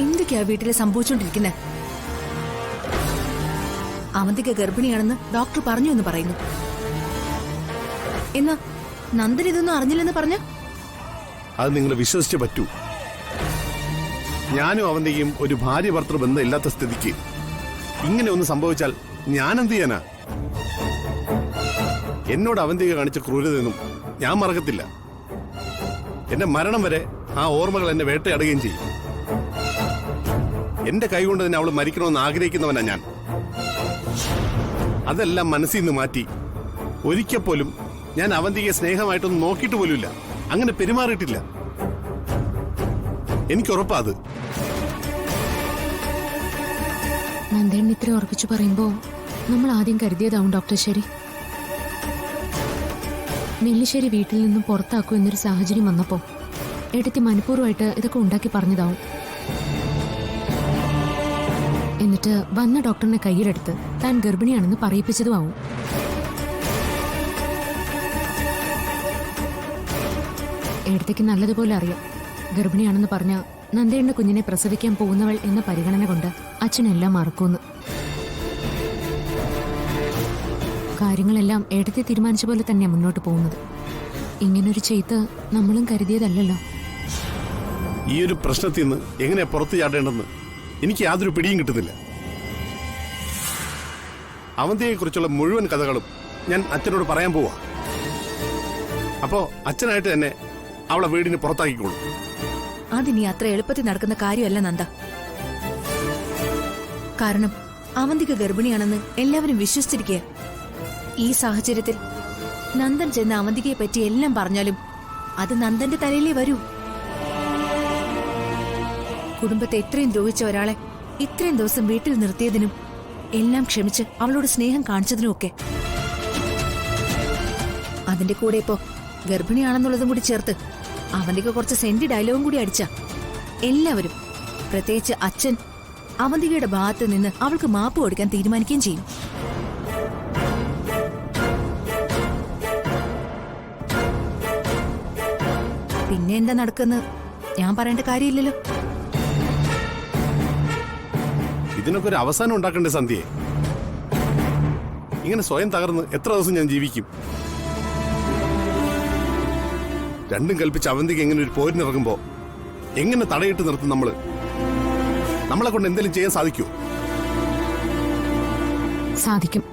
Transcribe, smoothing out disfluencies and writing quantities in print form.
എന്തൊക്കെയാ വീട്ടില് സംഭവിച്ചോണ്ടിരിക്കുന്നത്? അവന്തിക ഗർഭിണിയാണെന്ന് ഡോക്ടർ പറഞ്ഞു എന്ന് പറയുന്നു. എന്നാ നന്ദൻ ഇതൊന്നും അറിഞ്ഞില്ലെന്ന് പറഞ്ഞ അത് നിങ്ങൾ വിശ്വസിച്ചേ പറ്റൂ. ഞാനും അവന്തികയും ഒരു ഭാര്യ ഭർത്തൃ ബന്ധം ഇല്ലാത്ത സ്ഥിതിക്ക് ഇങ്ങനെ ഒന്ന് സംഭവിച്ചാൽ ഞാൻ എന്ത് ചെയ്യാനാ? എന്നോട് അവന്തിക കാണിച്ച ക്രൂരതയൊന്നും ഞാൻ മറക്കത്തില്ല. എന്റെ മരണം വരെ ആ ഓർമ്മകൾ എന്നെ വേട്ടയാടുകയും ചെയ്യും. എന്റെ കൈകൊണ്ട് തന്നെ അവള് മരിക്കണമെന്ന് ആഗ്രഹിക്കുന്നവനാ ഞാൻ. അതെല്ലാം മനസ്സിൽ നിന്ന് മാറ്റി ഒരിക്കൽ പോലും ഞാൻ അവന്തികയെ സ്നേഹമായിട്ടൊന്നും നോക്കിയിട്ട് പോലുമില്ല. അങ്ങനെ പെരുമാറിയിട്ടില്ല. എനിക്കുറപ്പാ അത്. നന്ദേണ്ണ ഇത്ര ഉറപ്പിച്ചു പറയുമ്പോ നമ്മൾ ആദ്യം കരുതിയതാവും ഡോക്ടർ ശരി. നെല്ലിശ്ശേരി വീട്ടിൽ നിന്നും പുറത്താക്കൂ എന്നൊരു സാഹചര്യം വന്നപ്പോ എടുത്തി മനഃപൂർവ്വമായിട്ട് ഇതൊക്കെ ഉണ്ടാക്കി പറഞ്ഞതാവും. എന്നിട്ട് വന്ന ഡോക്ടറിനെ കയ്യിലെടുത്ത് താൻ ഗർഭിണിയാണെന്ന് പറയിപ്പിച്ചതുമാവും. എടുത്തേക്ക് നല്ലതുപോലെ അറിയാം ഗർഭിണിയാണെന്ന് പറഞ്ഞ നന്ദേണ്ണ കുഞ്ഞിനെ പ്രസവിക്കാൻ പോകുന്നവൾ എന്ന പരിഗണന കൊണ്ട് അച്ഛനെല്ലാം മറക്കൂന്ന്. കാര്യങ്ങളെല്ലാം എടുത്തി തീരുമാനിച്ച പോലെ തന്നെയാണ് മുന്നോട്ട് പോകുന്നത്. ഇങ്ങനൊരു ചെയ്ത്ത് നമ്മളും കരുതിയതല്ലല്ലോ. ഈ ഒരു പ്രശ്നത്തിൽ നിന്ന് എങ്ങനെയാ പുറത്തു ചാടേണ്ടെന്ന് എനിക്ക് യാതൊരു പിടിയും കിട്ടുന്നില്ല. അവന്തിയെ കുറിച്ചുള്ള മുഴുവൻ കഥകളും ഞാൻ അച്ഛനോട് പറയാൻ പോവാ. അപ്പോ അച്ഛനായിട്ട് തന്നെ അവളെ വീടിന് പുറത്താക്കിക്കോളൂ. അതിനി അത്ര എളുപ്പത്തിൽ നടക്കുന്ന കാര്യമല്ല നന്ദ. കാരണം അവന്തിക ഗർഭിണിയാണെന്ന് എല്ലാവരും വിശ്വസിച്ചിരിക്കുക. ഈ സാഹചര്യത്തിൽ നന്ദൻ ചെന്ന് അവന്തികയെ പറ്റി എല്ലാം പറഞ്ഞാലും അത് നന്ദന്റെ തലയിലേ വരൂ. കുടുംബത്തെ ഇത്രയും ദ്രോഹിച്ച ഒരാളെ ഇത്രയും ദിവസം വീട്ടിൽ നിർത്തിയതിനും എല്ലാം ക്ഷമിച്ച് അവളോട് സ്നേഹം കാണിച്ചതിനുമൊക്കെ അതിന്റെ കൂടെ ഇപ്പോ ഗർഭിണിയാണെന്നുള്ളതും കൂടി ചേർത്ത് അവന്തിക കുറച്ച് സെന്റി ഡയലോഗും കൂടി അടിച്ച എല്ലാവരും, പ്രത്യേകിച്ച് അച്ഛൻ, അവന്തികയുടെ ഭാഗത്ത് നിന്ന് അവൾക്ക് മാപ്പ് കൊടുക്കാൻ തീരുമാനിക്കുകയും ചെയ്യും. പിന്നെ എന്താ നടക്കുന്നത് ഞാൻ പറയേണ്ട കാര്യമില്ലല്ലോ. ഇതിനൊക്കെ ഒരു അവസാനം ഉണ്ടാക്കണ്ടേ സന്ധ്യയെ? ഇങ്ങനെ സ്വയം തകർന്ന് എത്ര ദിവസം ഞാൻ ജീവിക്കും? രണ്ടും കൽപ്പിച്ച് അവന്തിക്ക് എങ്ങനെ ഒരു പോരിനിറങ്ങുമ്പോ എങ്ങനെ തടയിട്ട് നിർത്തും? നമ്മളെ കൊണ്ട് എന്തെങ്കിലും ചെയ്യാൻ സാധിക്കുമോ? സാധിക്കും.